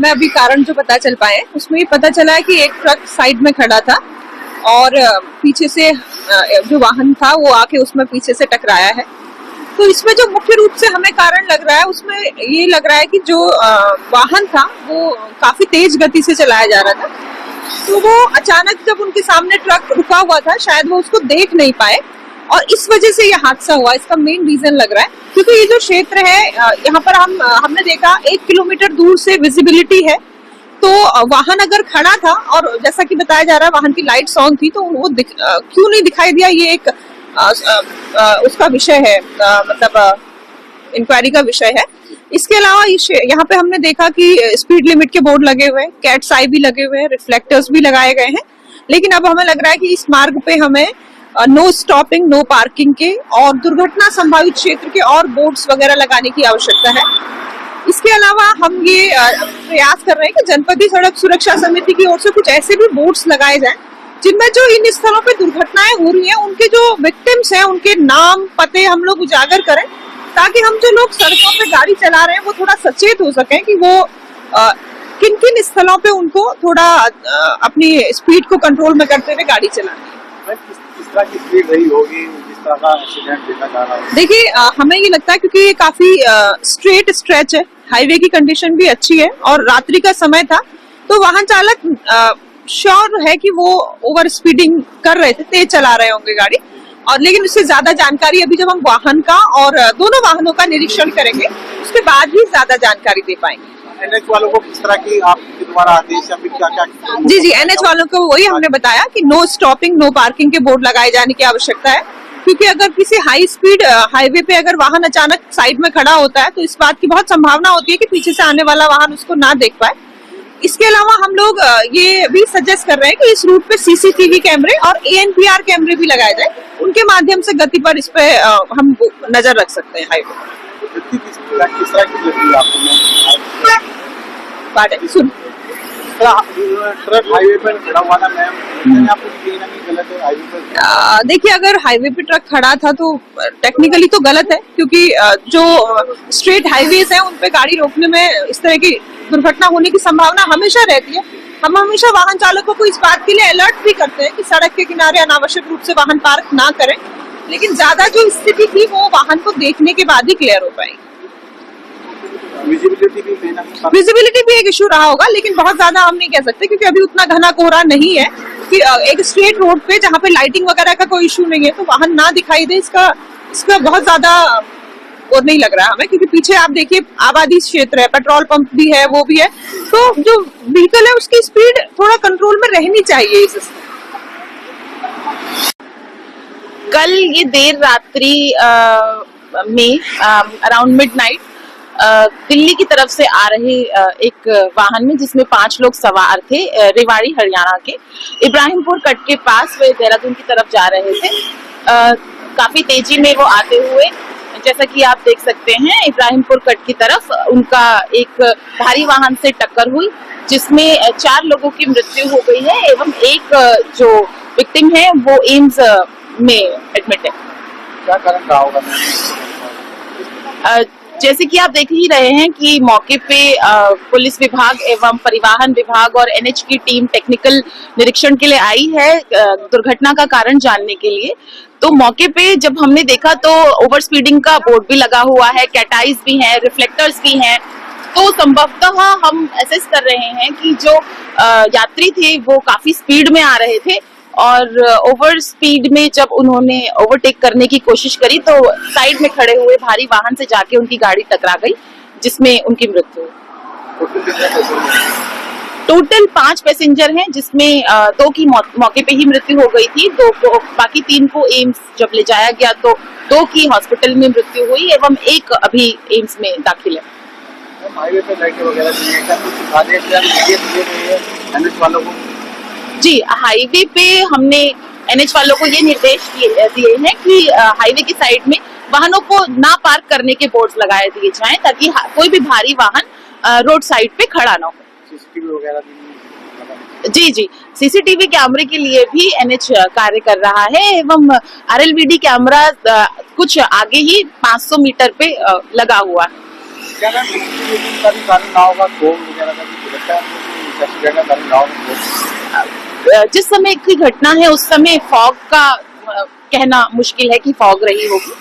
हमें अभी कारण जो पता चल पाए उसमें ये पता चला है कि एक ट्रक साइड में खड़ा था और पीछे से जो वाहन था वो आके उसमें पीछे से टकराया है। तो इसमें जो मुख्य रूप से हमें कारण लग रहा है उसमें ये लग रहा है कि जो वाहन था वो काफी तेज गति से चलाया जा रहा था, तो वो अचानक जब उनके सामने ट्रक रुका हुआ था शायद वो उसको देख नहीं पाए और इस वजह से ये हादसा हुआ। इसका मेन रीजन लग रहा है क्योंकि ये जो क्षेत्र है यहाँ पर हमने देखा 1 किलोमीटर दूर से विजिबिलिटी है, तो वाहन अगर खड़ा था और जैसा कि बताया जा रहा है वाहन की लाइट्स ऑन थी तो वो क्यों नहीं दिखाई दिया, ये एक उसका विषय है, मतलब इंक्वायरी का विषय है। इसके अलावा यहाँ पे हमने देखा कि स्पीड लिमिट के बोर्ड लगे हुए हैं, कैट्स आई भी लगे हुए हैं, रिफ्लेक्टर्स भी लगाए गए हैं, लेकिन अब हमें लग रहा है कि इस मार्ग पे हमें नो स्टॉपिंग नो पार्किंग के और दुर्घटना संभावित क्षेत्र के और बोर्ड्स वगैरह लगाने की आवश्यकता है। इसके अलावा हम ये प्रयास कर रहे हैं कि जनपदीय सड़क सुरक्षा समिति की ओर से कुछ ऐसे भी बोर्ड्स लगाए जाएं जिनमें जो इन स्थलों पे दुर्घटनाएं हो रही हैं उनके जो विक्टिम्स हैं उनके नाम पते हम लोग उजागर करें, ताकि हम जो लोग सड़कों पे गाड़ी चला रहे हैं वो थोड़ा सचेत हो सकें कि वो किन किन स्थलों पे उनको थोड़ा अपनी स्पीड को कंट्रोल में करते हुए गाड़ी चलानी है। किस तरह की स्पीड रही होगी जिस तरह का एक्सीडेंट देखा जा रहा है? देखिए हमें ये लगता है क्योंकि ये काफी स्ट्रेट स्ट्रेच है, हाईवे की कंडीशन भी अच्छी है और रात्रि का समय था, तो वाहन चालक श्योर है कि वो ओवर स्पीडिंग कर रहे थे, तेज चला रहे होंगे गाड़ी, और लेकिन उससे ज्यादा जानकारी अभी जब हम वाहन का और दोनों वाहनों का निरीक्षण करेंगे उसके बाद ही ज्यादा जानकारी दे पाएंगे। एनएच वालों को किस तरह की आपके द्वारा आदेश या फिर क्या? जी एनएच वालों को वही हमने बताया कि नो स्टॉपिंग नो पार्किंग के बोर्ड लगाए जाने की आवश्यकता है, क्योंकि अगर किसी हाई स्पीड हाईवे पे अगर वाहन अचानक साइड में खड़ा होता है तो इस बात की बहुत संभावना होती है कि पीछे से आने वाला वाहन उसको ना देख पाए। इसके अलावा हम लोग ये भी सजेस्ट कर रहे हैं कि इस रूट पे सीसीटीवी कैमरे और ANPR कैमरे भी लगाए जाए, उनके माध्यम से गति पर इस पे हम नजर रख सकते हैं हाईवे। ट्रक हाईवे पर खड़ा हुआ था मैम, आपको कहीं ना कहीं गलत है हाईवे पर? देखिए अगर हाईवे पे ट्रक खड़ा था तो टेक्निकली तो गलत है, क्योंकि जो स्ट्रेट हाईवेज हैं उन पे गाड़ी रोकने में इस तरह की दुर्घटना होने की संभावना हमेशा रहती है। हम हमेशा वाहन चालकों को इस बात के लिए अलर्ट भी करते हैं कि सड़क के किनारे अनावश्यक रूप से वाहन पार्क ना करें, लेकिन ज्यादा जो स्थिति थी वो वाहन को देखने के बाद ही क्लियर हो पाएगी। विजिबिलिटी भी एक इशू रहा होगा, लेकिन बहुत ज्यादा हम नहीं कह सकते क्योंकि अभी उतना घना कोहरा नहीं है कि एक स्ट्रेट रोड पे जहाँ पे लाइटिंग वगैरह का कोई इशू नहीं है तो वाहन ना दिखाई दे, इसका बहुत ज्यादा वो नहीं लग रहा हमें, क्योंकि पीछे आप देखिए आबादी क्षेत्र है, पेट्रोल पंप भी है, वो भी है, तो जो व्हीकल है उसकी स्पीड थोड़ा कंट्रोल में रहनी चाहिए। इस कल ये देर रात्रि में अराउंड मिडनाइट दिल्ली की तरफ से आ रहे एक वाहन में जिसमें 5 लोग सवार थे, रेवाड़ी हरियाणा के इब्राहिमपुर कट के पास वे देहरादून की तरफ जा रहे थे। काफी तेजी में वो आते हुए, जैसा कि आप देख सकते हैं, इब्राहिमपुर कट की तरफ उनका एक भारी वाहन से टक्कर हुई जिसमें 4 लोगों की मृत्यु हो गई है एवं एक जो विक्टिम है वो एम्स में एडमिट है। क्या कारण रहा होगा? जैसे कि आप देख ही रहे हैं कि मौके पे पुलिस विभाग एवं परिवहन विभाग और NH की टीम टेक्निकल निरीक्षण के लिए आई है दुर्घटना का कारण जानने के लिए। तो मौके पे जब हमने देखा तो ओवर स्पीडिंग का बोर्ड भी लगा हुआ है, कैटाइज भी हैं, रिफ्लेक्टर्स भी हैं, तो संभवतः हम असेस कर रहे हैं कि जो यात्री थे वो काफी स्पीड में आ रहे थे और ओवर स्पीड में जब उन्होंने ओवरटेक करने की कोशिश करी तो साइड में खड़े हुए भारी वाहन से जाके उनकी गाड़ी टकरा गई जिसमें उनकी मृत्यु हुई। टोटल 5 पैसेंजर हैं जिसमें 2 की मौके पे ही मृत्यु हो गई थी, 2 को, बाकी 3 को एम्स जब ले जाया गया तो 2 की हॉस्पिटल में मृत्यु हुई एवं 1 अभी एम्स में दाखिल है। हाईवे पे लाइटें वगैरह वालों को? जी, हाईवे पे हमने NH वालों को ये निर्देश दिए हैं कि हाईवे की साइड में वाहनों को ना पार्क करने के बोर्ड्स लगाए दिए जाएं ताकि कोई भी भारी वाहन रोड साइड पे खड़ा ना हो। सीसीटीवी वगैरह जी, सीसीटीवी कैमरे के लिए भी NH कार्य कर रहा है एवं RLVD कैमरा कुछ आगे ही 500 मीटर पे लगा हुआ है। क्या कारण ना होगा? लगता है एक्सीडेंट का कारण गाँव में? जिस समय की घटना है उस समय फॉग का कहना मुश्किल है कि फॉग रही होगी,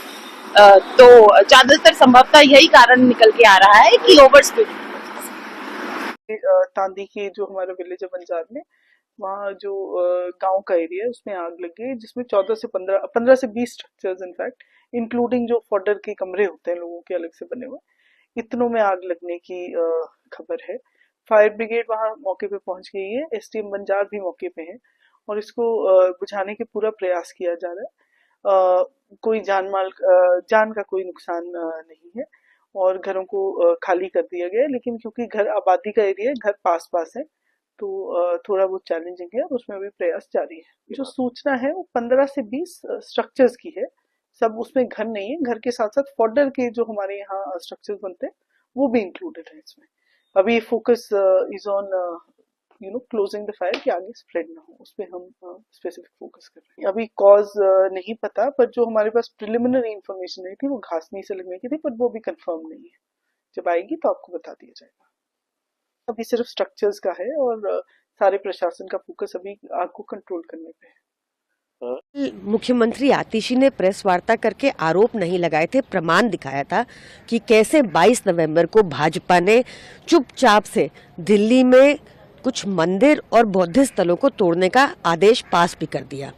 तो ज्यादातर संभवतः यही कारण निकल के आ रहा है कि ओवर स्पीड। तांदी के जो हमारा विलेज है बंजार में, वहाँ जो गांव का एरिया है उसमें आग लग गई, जिसमें 15 से 20 स्ट्रक्चर्स इनफैक्ट इंक्लूडिंग जो फॉडर के कमरे होते हैं लोगों के अलग से बने हुए, इतनों में आग लगने की खबर है। फायर ब्रिगेड वहाँ मौके पे पहुंच गई है, एसडीएम बंजार भी मौके पे है और इसको बुझाने के पूरा प्रयास किया जा रहा है। कोई जान का कोई नुकसान नहीं है और घरों को खाली कर दिया गया है, लेकिन क्योंकि घर आबादी का एरिया है, घर पास पास है, तो थोड़ा बहुत चैलेंजिंग है और उसमें भी प्रयास जारी है। जो सूचना है वो 15 से 20 स्ट्रक्चर्स की है, सब उसमें घर नहीं है, घर के साथ साथ फॉडर के जो हमारे यहाँ स्ट्रक्चर्स बनते हैं वो भी इंक्लूडेड है इसमें। अभी focus is on closing the fire कि आगे स्प्रेड ना हो, उस पर हम स्पेसिफिक फोकस कर रहे हैं। अभी कॉज नहीं पता, पर जो हमारे पास प्रिलिमिनरी इंफॉर्मेशन आई थी वो घासनी से लगने की थी, पर वो भी कंफर्म नहीं है। जब आएगी तो आपको बता दिया जाएगा। अभी सिर्फ स्ट्रक्चर्स का है और सारे प्रशासन का फोकस अभी आग को कंट्रोल करने पे है। मुख्यमंत्री आतिशी ने प्रेस वार्ता करके आरोप नहीं लगाए थे, प्रमाण दिखाया था कि कैसे 22 नवंबर को भाजपा ने चुपचाप से दिल्ली में कुछ मंदिर और बौद्ध स्थलों को तोड़ने का आदेश पास भी कर दिया।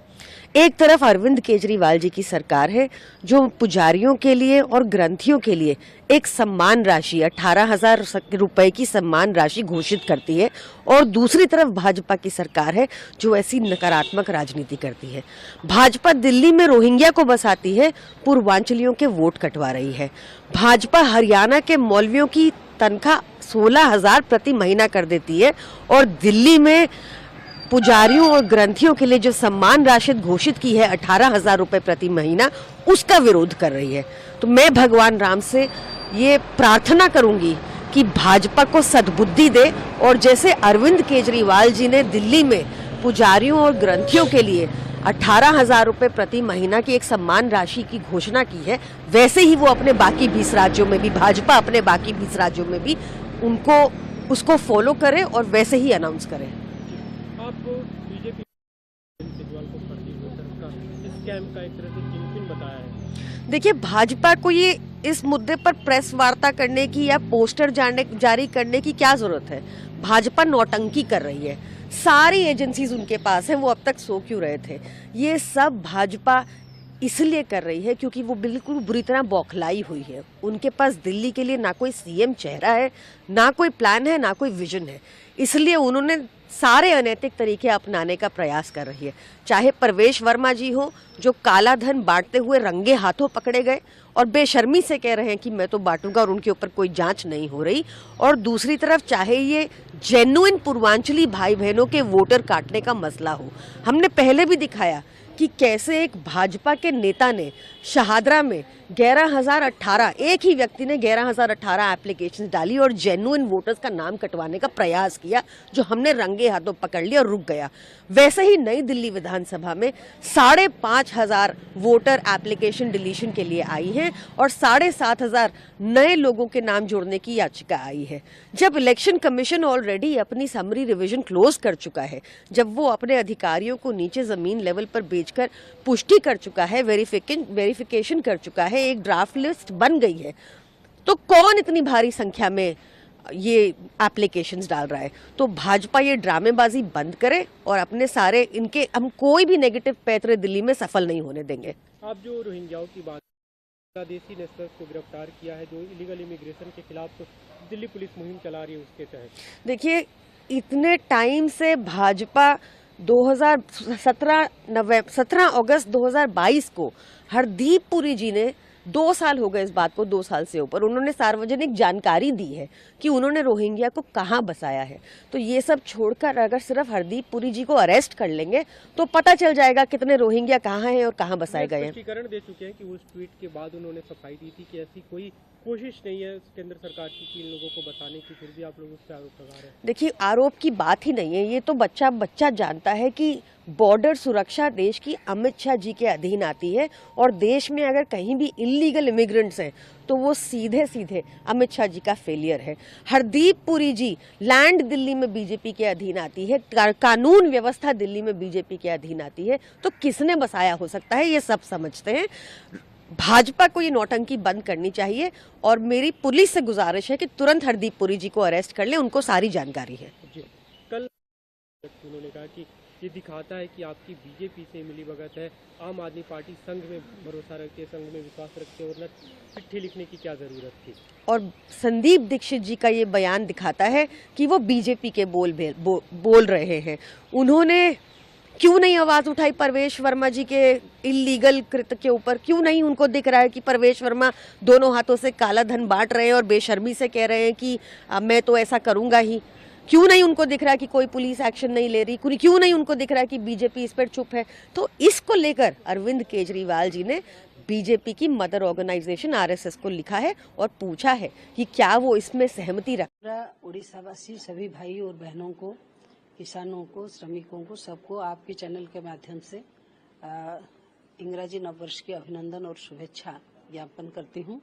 एक तरफ अरविंद केजरीवाल जी की सरकार है जो पुजारियों के लिए और ग्रंथियों के लिए एक सम्मान राशि 18,000 रुपए की सम्मान राशि घोषित करती है, और दूसरी तरफ भाजपा की सरकार है जो ऐसी नकारात्मक राजनीति करती है। भाजपा दिल्ली में रोहिंग्या को बसाती है, पूर्वांचलियों के वोट कटवा रही है। भाजपा हरियाणा के मौलवियों की तनख्वाह 16,000 प्रति महीना कर देती है और दिल्ली में पुजारियों और ग्रंथियों के लिए जो सम्मान राशि घोषित की है 18,000 रुपए प्रति महीना, उसका विरोध कर रही है। तो मैं भगवान राम से ये प्रार्थना करूंगी कि भाजपा को सद्बुद्धि दे, और जैसे अरविंद केजरीवाल जी ने दिल्ली में पुजारियों और ग्रंथियों के लिए 18,000 रुपए प्रति महीना की एक सम्मान राशि की घोषणा की है, वैसे ही वो अपने बाकी 20 राज्यों में भी, भाजपा अपने बाकी 20 राज्यों में भी उसको फॉलो करे और वैसे ही अनाउंस करे। आप बीजेपी केजरीवाल को फर्जी वोटर का स्कैम का एक तरह से किंगपिन बताया है। देखिए, भाजपा को ये इस मुद्दे पर प्रेस वार्ता करने की या पोस्टर जारी करने की क्या जरूरत है? भाजपा नौटंकी कर रही है, सारी एजेंसीज उनके पास है, वो अब तक सो क्यों रहे थे? ये सब भाजपा इसलिए कर रही है क्योंकि वो बिल्कुल बुरी तरह बौखलाई हुई है। उनके पास दिल्ली के लिए ना कोई सीएम चेहरा है, ना कोई प्लान है, ना कोई विजन है, इसलिए उन्होंने सारे अनैतिक तरीके अपनाने का प्रयास कर रही है। चाहे परवेश वर्मा जी हो जो काला धन बांटते हुए रंगे हाथों पकड़े गए और बेशर्मी से कह रहे हैं कि मैं तो बांटूंगा और उनके ऊपर कोई जांच नहीं हो रही, और दूसरी तरफ चाहे ये जेन्युइन पूर्वांचली भाई बहनों के वोटर काटने का मसला हो। हमने पहले भी दिखाया कि कैसे एक भाजपा के नेता ने शहादरा में 11,018 एक ही व्यक्ति ने 11,018 एप्लीकेशन डाली और जेन्युइन वोटर्स का नाम कटवाने का प्रयास किया, जो हमने रंगे हाथों पकड़ लिया और रुक गया। वैसे ही नई दिल्ली विधानसभा में 5,500 वोटर एप्लीकेशन डिलीशन के लिए आई हैं और 7,500 नए लोगों के नाम जोड़ने की याचिका आई है। जब इलेक्शन कमीशन ऑलरेडी अपनी समरी रिवीजन क्लोज कर चुका है, जब वो अपने अधिकारियों को नीचे जमीन लेवल पर भेजकर पुष्टि कर चुका है, वेरिफिकेशन कर चुका है, एक ड्राफ्ट लिस्ट बन गई है, तो कौन इतनी भारी संख्या में ये एप्लीकेशंस डाल रहा है? तो भाजपा ये ड्रामेबाजी बंद करे और अपने सारे इनके हम कोई भी नेगेटिव पैतरे दिल्ली में सफल नहीं होने देंगे। आप जो रोहिंग्याओं की बात, बांग्लादेशी नेशनल्स को गिरफ्तार किया है जो इलीगल इमिग्रेशन के खिलाफ दिल्ली पुलिस मुहिम चला रही है, उसके तहत देखिए, इतने टाइम से भाजपा 17 अगस्त 2022 को हरदीप पुरी जी ने 2 साल हो गए इस बात को, 2 साल से ऊपर, उन्होंने सार्वजनिक जानकारी दी है कि उन्होंने रोहिंग्या को कहां बसाया है। तो ये सब छोड़कर अगर सिर्फ हरदीप पुरी जी को अरेस्ट कर लेंगे तो पता चल जाएगा कितने रोहिंग्या कहां हैं और कहां बसाए गए हैं। स्पष्टीकरण दे चुके हैं कि उस ट्वीट के बाद उन्होंने सफाई दी थी कि ऐसी कोई कोशिश नहीं है केंद्र सरकार की कि इन लोगों को बचाने की, फिर भी आप लोग उस पर आरोप लगा रहे हैं। देखिए, आरोप की बात ही नहीं है, ये तो बच्चा जानता है कि बॉर्डर सुरक्षा देश की अमित शाह जी के अधीन आती है और देश में अगर कहीं भी इलीगल इमिग्रेंट्स हैं तो वो सीधे सीधे अमित शाह जी का फेलियर है। हरदीप पुरी जी, लैंड दिल्ली में बीजेपी के अधीन आती है, कानून व्यवस्था दिल्ली में बीजेपी के अधीन आती है, तो किसने बसाया हो सकता है, ये सब समझते हैं। भाजपा को ये नौटंकी बंद करनी चाहिए और मेरी पुलिस से गुजारिश है कि तुरंत हरदीप पुरी जी को अरेस्ट कर ले, उनको सारी जानकारी है। कल उन्होंने कहा कि ये दिखाता है कि आपकी बीजेपी से मिलीभगत है, आम आदमी पार्टी संघ में भरोसा रखती है, संघ में विश्वास रखती है और न चिट्ठी लिखने की क्या जरूरत थी। और संदीप दीक्षित जी का ये बयान दिखाता है कि वो बीजेपी के बोल रहे हैं। उन्होंने क्यों नहीं आवाज उठाई परवेश वर्मा जी के इलीगल कृत्य के ऊपर? क्यों नहीं उनको दिख रहा है कि परवेश वर्मा दोनों हाथों से काला धन बांट रहे हैं और बेशर्मी से कह रहे हैं कि मैं तो ऐसा करूंगा ही? क्यों नहीं उनको दिख रहा है कि कोई पुलिस एक्शन नहीं ले रही? क्यों नहीं उनको दिख रहा है कि बीजेपी इस पर चुप है? तो इसको लेकर अरविंद केजरीवाल जी ने बीजेपी की मदर ऑर्गेनाइजेशन आरएसएस को लिखा है और पूछा है कि क्या वो इसमें सहमति रख। उड़ीसावासी सभी भाई और बहनों को, किसानों को, श्रमिकों को, सबको आपके चैनल के माध्यम से इंग्रजी नववर्ष की अभिनंदन और शुभेच्छा ज्ञापन करती हूँ।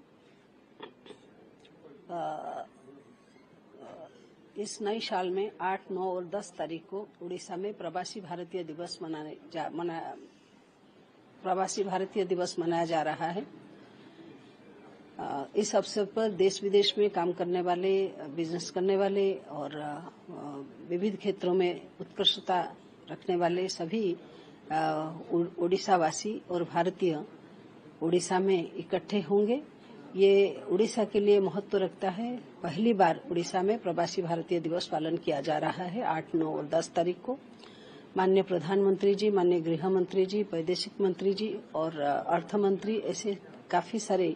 इस नए साल में 8, 9 और 10 तारीख को उड़ीसा में प्रवासी भारतीय दिवस मनाया जा रहा है। इस अवसर पर देश विदेश में काम करने वाले, बिजनेस करने वाले और विविध क्षेत्रों में उत्कृष्टता रखने वाले सभी उड़ीसावासी और भारतीय उड़ीसा में इकट्ठे होंगे। ये उड़ीसा के लिए महत्व रखता है। पहली बार उड़ीसा में प्रवासी भारतीय दिवस पालन किया जा रहा है 8, 9 और 10 तारीख को। माननीय प्रधानमंत्री जी, माननीय गृह मंत्री जी, वैदेशिक मंत्री जी और अर्थ मंत्री, ऐसे काफी सारे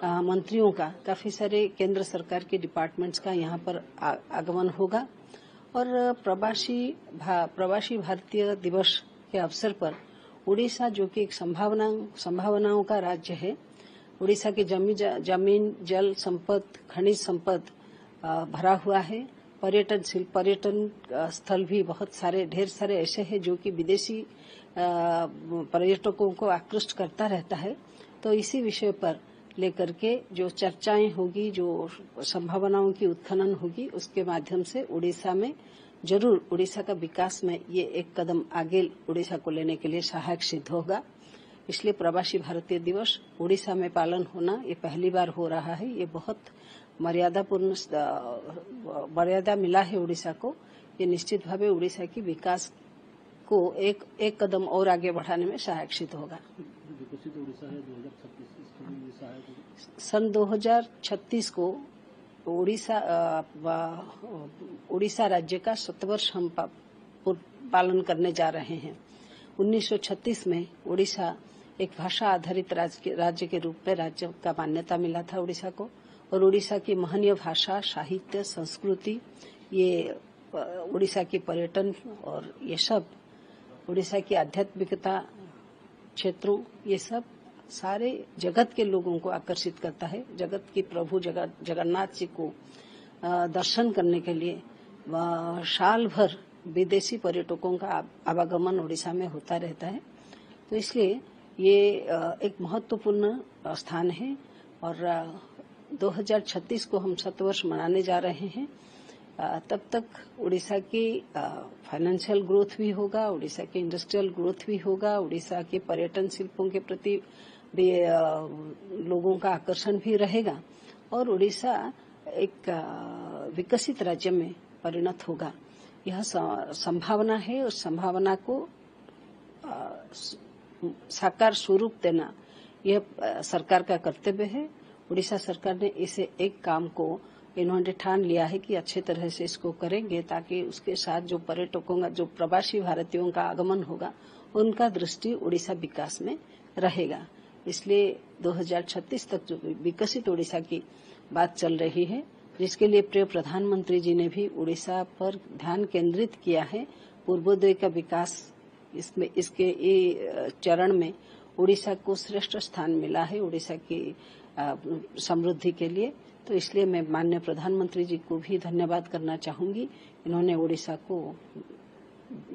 मंत्रियों का, काफी सारे केंद्र सरकार के डिपार्टमेंट्स का यहाँ पर आगमन होगा और प्रवासी भारतीय दिवस के अवसर पर उड़ीसा, जो कि एक संभावनाओं का राज्य है, उड़ीसा की जमीन, जल संपद, खनिज संपद भरा हुआ है। पर्यटन स्थल भी बहुत सारे, ढेर सारे ऐसे हैं जो कि विदेशी पर्यटकों को आकृष्ट करता रहता है। तो इसी विषय पर लेकर के जो चर्चाएं होगी, जो संभावनाओं की उत्खनन होगी, उसके माध्यम से उड़ीसा में जरूर उड़ीसा का विकास में ये एक कदम आगे उड़ीसा को लेने के लिए सहायक सिद्ध होगा। इसलिए प्रवासी भारतीय दिवस उड़ीसा में पालन होना ये पहली बार हो रहा है। ये बहुत मर्यादा मिला है उड़ीसा को। ये निश्चित भावे उड़ीसा की विकास को एक कदम और आगे बढ़ाने में सहायक सिद्ध होगा। विकसित उड़ीसा है 2036 सन 2036 को उड़ीसा राज्य का 7 वर्ष हम पालन करने जा रहे हैं। 1936 में उड़ीसा एक भाषा आधारित राज्य के रूप में राज्य का मान्यता मिला था उड़ीसा को, और उड़ीसा की महनीय भाषा, साहित्य, संस्कृति, ये उड़ीसा की पर्यटन और ये सब उड़ीसा की आध्यात्मिकता क्षेत्रों, ये सब सारे जगत के लोगों को आकर्षित करता है। जगत की प्रभु जगन्नाथ जी को दर्शन करने के लिए साल भर विदेशी पर्यटकों का आवागमन उड़ीसा में होता रहता है। तो इसलिए ये एक महत्वपूर्ण स्थान है और 2036 को हम 7 वर्ष मनाने जा रहे हैं। तब तक उड़ीसा की फाइनेंशियल ग्रोथ भी होगा, उड़ीसा की इंडस्ट्रियल ग्रोथ भी होगा, उड़ीसा के पर्यटन शिल्पों के प्रति भी लोगों का आकर्षण भी रहेगा और उड़ीसा एक विकसित राज्य में परिणत होगा। यह संभावना है। उस संभावना को साकार स्वरूप देना यह सरकार का कर्तव्य है। उड़ीसा सरकार ने इसे एक काम को इन्होंने ठान लिया है कि अच्छे तरह से इसको करेंगे ताकि उसके साथ जो पर्यटकों का, जो प्रवासी भारतीयों का आगमन होगा, उनका दृष्टि उड़ीसा विकास में रहेगा। इसलिए 2036 तक जो विकसित उड़ीसा की बात चल रही है, जिसके लिए प्रिय प्रधानमंत्री जी ने भी उड़ीसा पर ध्यान केंद्रित किया है। पूर्वोदय का विकास, इसमें इसके चरण में उड़ीसा को श्रेष्ठ स्थान मिला है उड़ीसा की समृद्धि के लिए। तो इसलिए मैं माननीय प्रधानमंत्री जी को भी धन्यवाद करना चाहूंगी। इन्होंने उड़ीसा को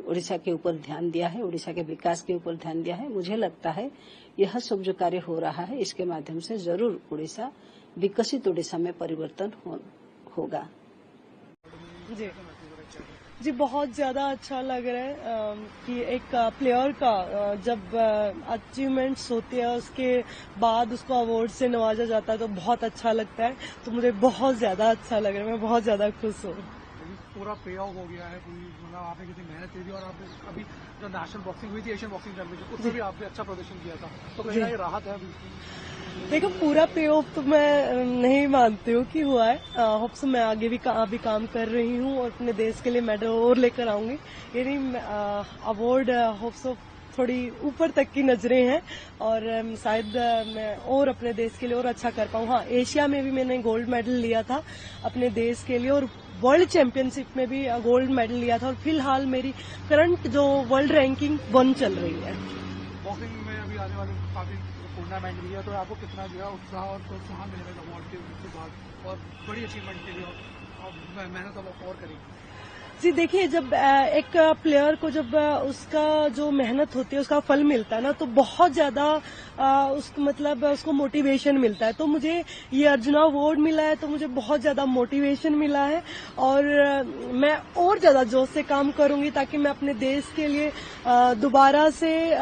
उड़ीसा के ऊपर ध्यान दिया है, उड़ीसा के विकास के ऊपर ध्यान दिया है। मुझे लगता है यह सब जो कार्य हो रहा है इसके माध्यम से जरूर उड़ीसा विकसित उड़ीसा में परिवर्तन होगा। जी बहुत ज़्यादा अच्छा लग रहा है कि एक प्लेयर का जब अचीवमेंट्स होती है उसके बाद उसको अवार्ड से नवाजा जाता है तो बहुत अच्छा लगता है। तो मुझे बहुत ज़्यादा अच्छा लग रहा है, मैं बहुत ज़्यादा खुश हूँ। पूरा पे ऑफ हो गया है, पूरी मतलब आपने कितनी मेहनत की थी और आपने अभी जो नेशनल बॉक्सिंग हुई थी, एशियन बॉक्सिंग चैंपियनशिप, उसमें भी आपने अच्छा प्रदर्शन किया था, तो कहीं ना कहीं राहत है अभी? देखो पूरा पे ऑफ तो मैं नहीं मानती हूँ कि हुआ है। होप्स मैं आगे भी अभी काम कर रही हूँ और अपने देश के लिए मेडल और लेकर आऊंगी। यानी अवार्ड होप्स थोड़ी ऊपर तक की नजरें हैं और शायद मैं और अपने देश के लिए और अच्छा कर पाऊँ। हाँ, एशिया में भी मैंने गोल्ड मेडल लिया था अपने देश के लिए और वर्ल्ड चैंपियनशिप में भी गोल्ड मेडल लिया था और फिलहाल मेरी करंट जो वर्ल्ड रैंकिंग 1 चल रही है। बॉक्सिंग में अभी आने वाले काफी टूर्नामेंट भी है, तो आपको कितना जो है उत्साह और प्रोत्साहन मिलेगा अवार्ड के बाद और बड़ी अचीवमेंट के लिए और मेहनत अब और करेंगे? जी देखिए, जब एक प्लेयर को जब उसका जो मेहनत होती है उसका फल मिलता है ना तो बहुत ज्यादा उसको मतलब उसको मोटिवेशन मिलता है। तो मुझे ये अर्जुना अवार्ड मिला है तो मुझे बहुत ज्यादा मोटिवेशन मिला है और मैं और ज्यादा जोश से काम करूंगी ताकि मैं अपने देश के लिए दोबारा से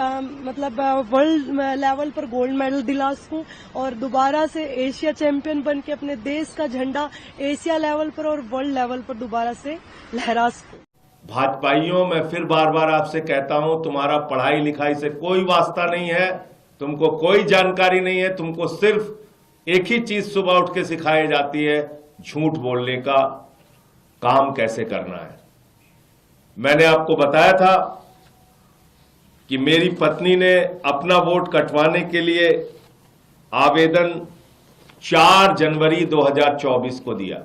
मतलब वर्ल्ड लेवल पर गोल्ड मेडल दिला सकूं और दोबारा से एशिया चैंपियन बन के अपने देश का झंडा एशिया लेवल पर और वर्ल्ड लेवल पर दोबारा से लहरा। भाजपाइयों, मैं फिर बार बार आपसे कहता हूं, तुम्हारा पढ़ाई लिखाई से कोई वास्ता नहीं है, तुमको कोई जानकारी नहीं है, तुमको सिर्फ एक ही चीज सुबह उठ के सिखाई जाती है, झूठ बोलने का काम कैसे करना है। मैंने आपको बताया था कि मेरी पत्नी ने अपना वोट कटवाने के लिए आवेदन 4 जनवरी 2024 को दिया।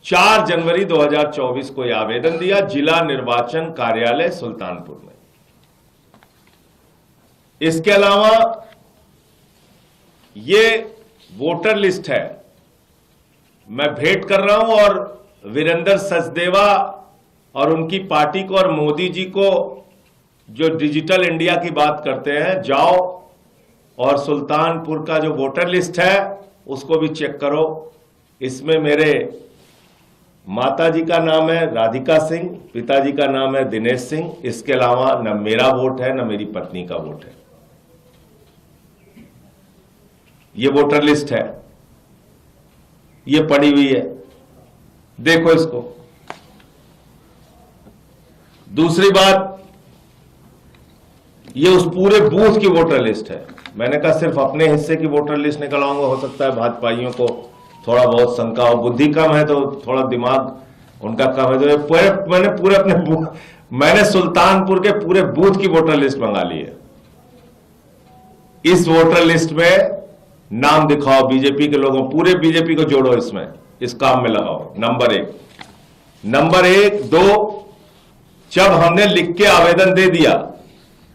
4 जनवरी 2024 को यह आवेदन दिया जिला निर्वाचन कार्यालय सुल्तानपुर में। इसके अलावा ये वोटर लिस्ट है, मैं भेंट कर रहा हूं और वीरेंद्र सचदेवा और उनकी पार्टी को और मोदी जी को जो डिजिटल इंडिया की बात करते हैं, जाओ और सुल्तानपुर का जो वोटर लिस्ट है उसको भी चेक करो। इसमें मेरे माता जी का नाम है राधिका सिंह, पिताजी का नाम है दिनेश सिंह। इसके अलावा न मेरा वोट है न मेरी पत्नी का वोट है। ये वोटर लिस्ट है, ये पड़ी हुई है, देखो इसको। दूसरी बात, ये उस पूरे बूथ की वोटर लिस्ट है। मैंने कहा सिर्फ अपने हिस्से की वोटर लिस्ट निकलाऊंगा, हो सकता है भाजपाइयों को थोड़ा बहुत शंका हो, बुद्धि कम है तो थोड़ा दिमाग उनका कम है, तो मैंने सुल्तानपुर के पूरे बूथ की वोटर लिस्ट मंगा ली है। इस वोटर लिस्ट में नाम दिखाओ बीजेपी के लोगों, पूरे बीजेपी को जोड़ो इसमें, इस काम में लगाओ। नंबर 1 2, जब हमने लिख के आवेदन दे दिया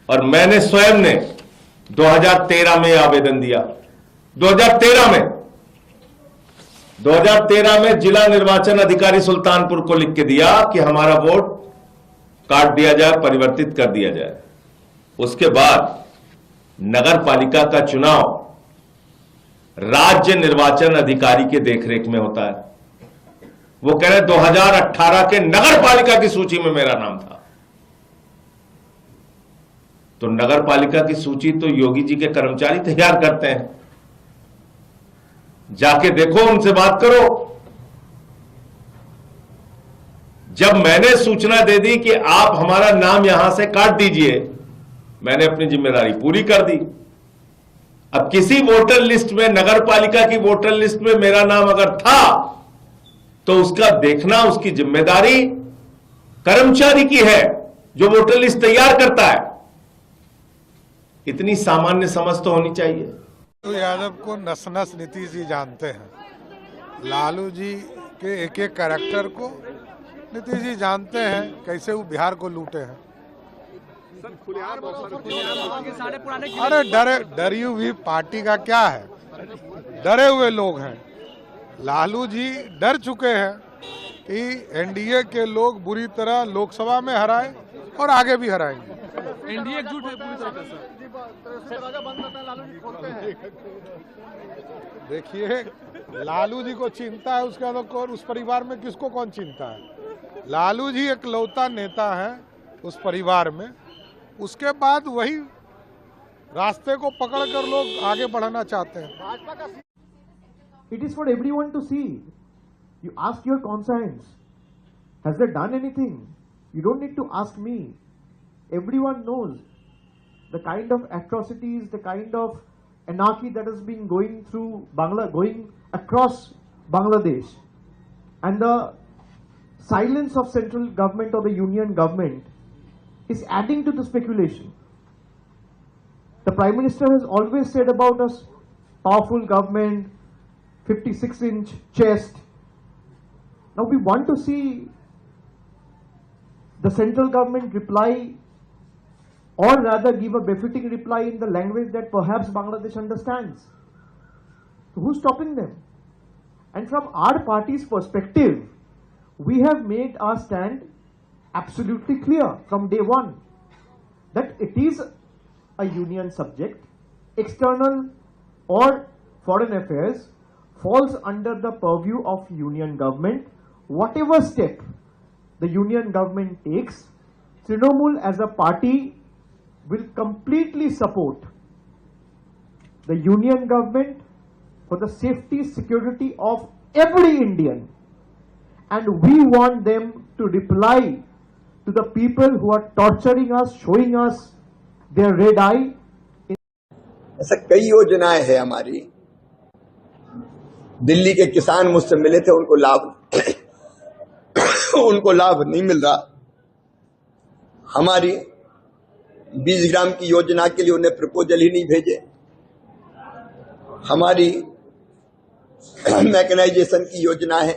और मैंने स्वयं ने 2013 में आवेदन दिया, 2013 में जिला निर्वाचन अधिकारी सुल्तानपुर को लिख के दिया कि हमारा वोट काट दिया जाए, परिवर्तित कर दिया जाए। उसके बाद नगर पालिका का चुनाव राज्य निर्वाचन अधिकारी के देखरेख में होता है। वो कह रहे 2018 के नगर पालिका की सूची में मेरा नाम था। तो नगर पालिका की सूची तो योगी जी के कर्मचारी तैयार करते हैं, जाके देखो, उनसे बात करो। जब मैंने सूचना दे दी कि आप हमारा नाम यहां से काट दीजिए, मैंने अपनी जिम्मेदारी पूरी कर दी। अब किसी वोटर लिस्ट में, नगर पालिका की वोटर लिस्ट में मेरा नाम अगर था तो उसका देखना, उसकी जिम्मेदारी कर्मचारी की है जो वोटर लिस्ट तैयार करता है। इतनी सामान्य समझ तो होनी चाहिए। लालू यादव को नस नस नीतीश जी जानते हैं, लालू जी के एक एक कैरेक्टर को नीतीश जी जानते हैं, कैसे वो बिहार को लूटे हैं। अरे डरी हुई पार्टी का क्या है, डरे हुए लोग हैं। लालू जी डर चुके हैं कि एनडीए के लोग बुरी तरह लोकसभा में हराए और आगे भी हराएंगे। एनडीए एकजुट है पूरी तरह से। देखिए, लालू जी को चिंता है, उसके बाद कौन, उस परिवार में किसको कौन चिंता है? लालू जी एक लौता नेता है उस परिवार में, उसके बाद वही रास्ते को पकड़कर लोग आगे बढ़ाना चाहते हैं। It is for everyone to see. You ask your conscience. Has they done anything? You don't need to ask me. Everyone knows the kind of atrocities, the kind of anarchy that has been going across Bangladesh, and the silence of central government or the union government is adding to the speculation. The Prime Minister has always said about us, powerful government, 56-inch chest. Now we want to see the central government reply, or rather give a befitting reply in the language that perhaps Bangladesh understands. So who's stopping them? And from our party's perspective, we have made our stand absolutely clear from day one that it is a union subject. External or foreign affairs falls under the purview of union government. Whatever step the union government takes, Trinamool as a party will completely support the union government for the safety, security of every Indian. And we want them to reply to the people who are torturing us, showing us their red eye. ऐसा कई योजनाएं हैं हमारी। दिल्ली के किसान मुझसे मिले थे, उनको लाभ नहीं मिल रहा। हमारी 20 ग्राम की योजना के लिए उन्हें प्रपोजल ही नहीं भेजे। हमारी मैकेनाइजेशन की योजना है,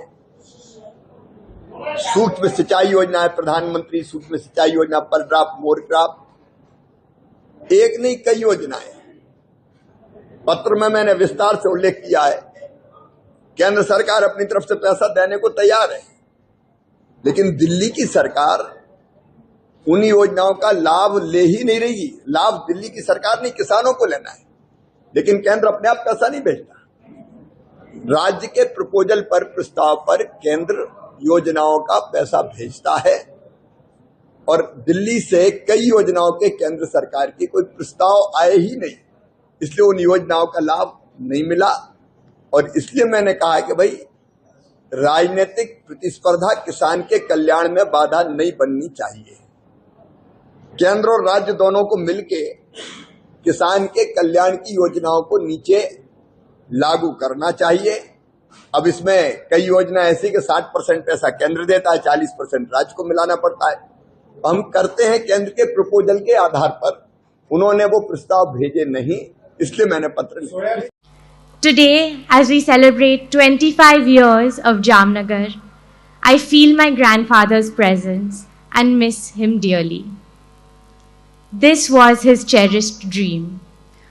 सूक्ष्म सिंचाई योजना है, प्रधानमंत्री सूक्ष्म सिंचाई योजना, पर ड्राफ्ट मोर ड्राफ्ट, एक नहीं कई योजनाएं। पत्र में मैंने विस्तार से उल्लेख किया है, केंद्र सरकार अपनी तरफ से पैसा देने को तैयार है, लेकिन दिल्ली की सरकार उन योजनाओं का लाभ ले ही नहीं रही। लाभ दिल्ली की सरकार नहीं, किसानों को लेना है, लेकिन केंद्र अपने आप पैसा नहीं भेजता। राज्य के प्रपोजल पर, प्रस्ताव पर केंद्र योजनाओं का पैसा भेजता है, और दिल्ली से कई योजनाओं के केंद्र सरकार की कोई प्रस्ताव आए ही नहीं, इसलिए उन योजनाओं का लाभ नहीं मिला। और इसलिए मैंने कहा कि भाई, राजनीतिक प्रतिस्पर्धा किसान के कल्याण में बाधा नहीं बननी चाहिए। केंद्र और राज्य दोनों को मिलके किसान के कल्याण की योजनाओं को नीचे लागू करना चाहिए। अब इसमें कई योजना ऐसी कि 60% पैसा केंद्र देता है, 40% राज्य को मिलाना पड़ता है। हम करते हैं केंद्र के प्रपोजल के आधार पर, उन्होंने वो प्रस्ताव भेजे नहीं, इसलिए मैंने पत्र लिखा। Today, as we celebrate 25 years of Jamnagar, I feel my grandfather's presence and miss him dearly. This was his cherished dream,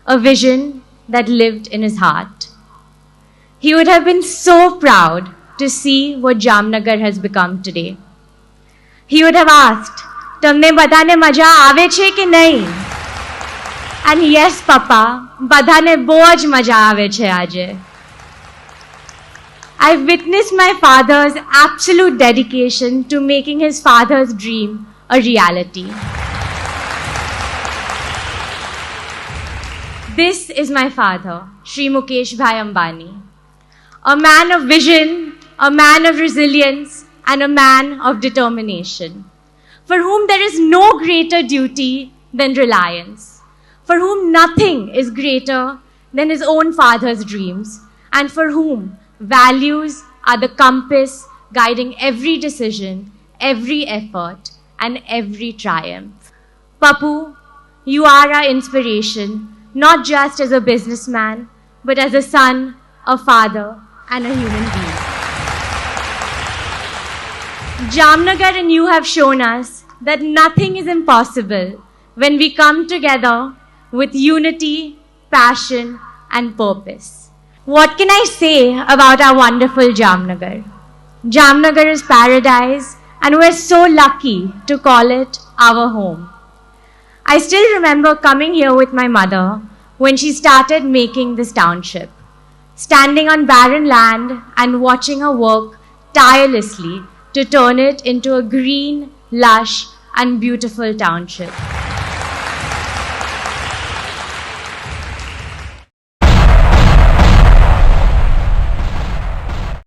a vision that lived in his heart. He would have been so proud to see what Jamnagar has become today. He would have asked, "Tumne badane maja aave chhe ki nahi?" And yes, Papa, badane boj maja aave chhe aaje. I've witnessed my father's absolute dedication to making his father's dream a reality. This is my father, Shri Mukesh Bhai Ambani, a man of vision, a man of resilience, and a man of determination, for whom there is no greater duty than reliance, for whom nothing is greater than his own father's dreams, and for whom values are the compass guiding every decision, every effort, and every triumph. Papu, you are our inspiration, not just as a businessman, but as a son, a father, and a human being. Jamnagar and you have shown us that nothing is impossible when we come together with unity, passion, and purpose. What can I say about our wonderful Jamnagar? Jamnagar is paradise, and we're so lucky to call it our home. I still remember coming here with my mother when she started making this township, standing on barren land and watching her work tirelessly to turn it into a green, lush, and beautiful township.